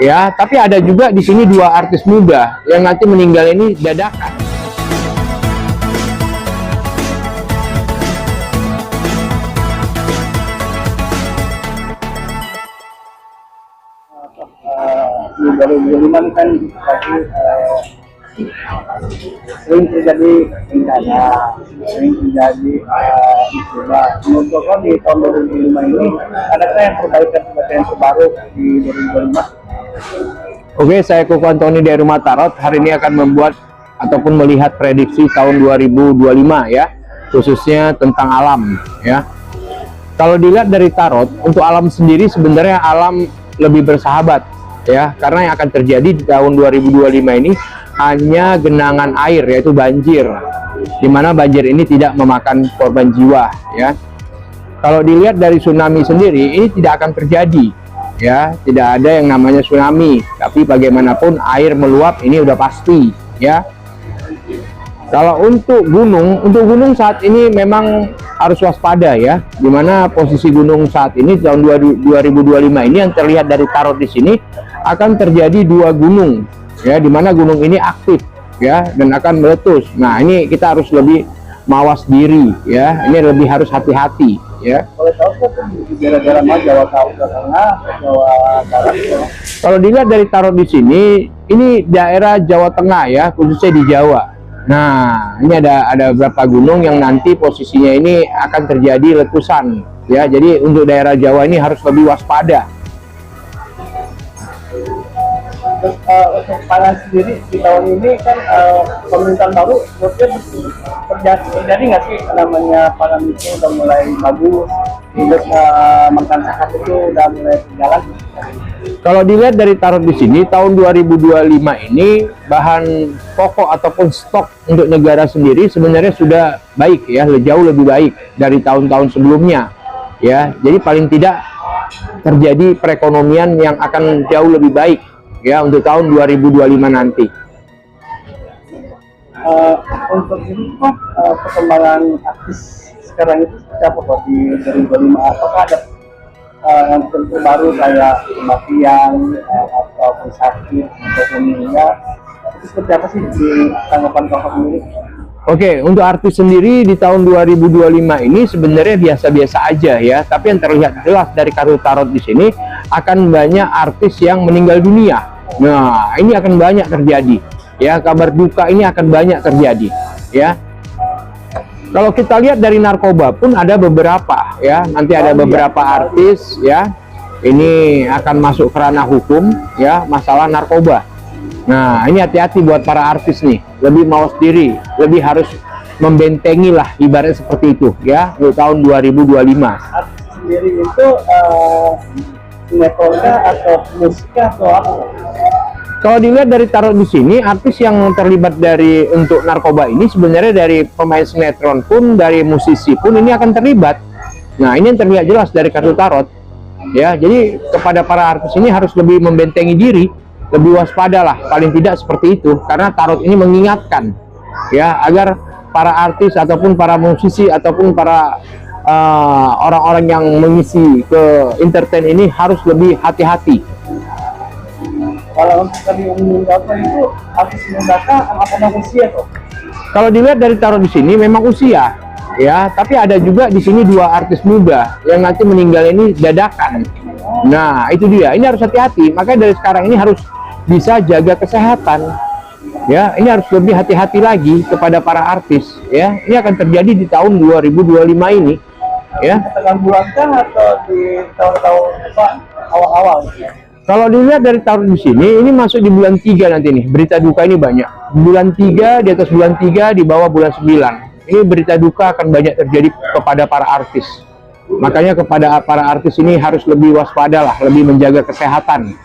ya. Tapi ada juga di sini dua artis muda yang nanti meninggal ini dadakan. Di 2005 kan pasti sering terjadi bencana, sering terjadi musibah. Menurut Bapak di tahun 2005 ini adakah yang perbaikan terbaru di 2025? Oke, saya Koko Antoni dari Rumah Tarot hari ini akan membuat ataupun melihat prediksi tahun 2025 ya, khususnya tentang alam ya. Kalau dilihat dari tarot, untuk alam sendiri sebenarnya alam lebih bersahabat ya, karena yang akan terjadi di tahun 2025 ini hanya genangan air, yaitu banjir, dimana banjir ini tidak memakan korban jiwa ya. Kalau dilihat dari tsunami sendiri, ini tidak akan terjadi ya, tidak ada yang namanya tsunami, tapi bagaimanapun air meluap ini udah pasti ya. Kalau untuk gunung saat ini memang harus waspada ya, dimana posisi gunung saat ini tahun 2025 ini yang terlihat dari tarot di sini akan terjadi dua gunung ya, dimana gunung ini aktif ya dan akan meletus. Nah, ini kita harus lebih mawas diri ya, ini lebih harus hati-hati ya. Boleh tahu kan di daerah-daerah Jawa Tengah, Jawa Barat ya? Kalau dilihat dari tarot di sini, ini daerah Jawa Tengah ya, khususnya di Jawa. Nah, ini ada beberapa gunung yang nanti posisinya ini akan terjadi letusan ya. Jadi untuk daerah Jawa ini harus lebih waspada. Terus untuk pangan sendiri di tahun ini kan pemerintahan baru, terjadi nggak sih namanya pangan itu udah mulai bagus, terus makan sehat itu udah mulai berjalan? Kalau dilihat dari tarot di sini tahun 2025 ini bahan pokok ataupun stok untuk negara sendiri sebenarnya sudah baik ya, jauh lebih baik dari tahun-tahun sebelumnya ya. Jadi paling tidak terjadi perekonomian yang akan jauh lebih baik ya untuk tahun 2025 nanti. Untuk ini Pak, perkembangan artis sekarang itu seperti apa Pak di 2025? Apakah ada yang terbaru kayak kematian ataupun sakit ataupun meninggal? Itu seperti apa sih di tanggapan Bapak sendiri? Oke, untuk artis sendiri di tahun 2025 ini sebenarnya biasa-biasa aja ya. Tapi yang terlihat jelas dari kartu tarot di sini akan banyak artis yang meninggal dunia. Nah, ini akan banyak terjadi ya, kabar duka ini akan banyak terjadi ya. Kalau kita lihat dari narkoba pun ada beberapa ya, nanti ada beberapa artis ya, ini akan masuk ke ranah hukum ya, masalah narkoba. Nah, ini hati-hati buat para artis nih, lebih mawas diri, lebih harus membentengi lah, ibaratnya seperti itu ya, di tahun 2025. Artis sendiri itu sinetronnya atau musiknya atau apa? Kalau dilihat dari tarot di sini, artis yang terlibat dari untuk narkoba ini sebenarnya dari pemain sinetron pun, dari musisi pun ini akan terlibat. Nah, ini yang terlihat jelas dari kartu tarot. Ya, jadi kepada para artis ini harus lebih membentengi diri, lebih waspada lah, paling tidak seperti itu. Karena tarot ini mengingatkan ya agar para artis ataupun para musisi ataupun para orang-orang yang mengisi ke entertain ini harus lebih hati-hati. Kalau untuk tadi meninggalkan itu artis meninggalkan apa usia tuh? Kalau dilihat dari tarot di sini memang usia ya, tapi ada juga di sini dua artis muda yang nanti meninggal ini dadakan. Nah, itu dia, ini harus hati-hati. Makanya dari sekarang ini harus bisa jaga kesehatan ya, ini harus lebih hati-hati lagi kepada para artis ya. Ini akan terjadi di tahun 2025 ini ya. Tengah bulan kan atau di tahun-tahun awal-awal? Kalau dilihat dari tarot di sini, ini masuk di bulan 3 nanti nih. Berita duka ini banyak. Bulan 3, di atas bulan 3, di bawah bulan 9. Ini berita duka akan banyak terjadi kepada para artis. Makanya kepada para artis ini harus lebih waspada lah, lebih menjaga kesehatan.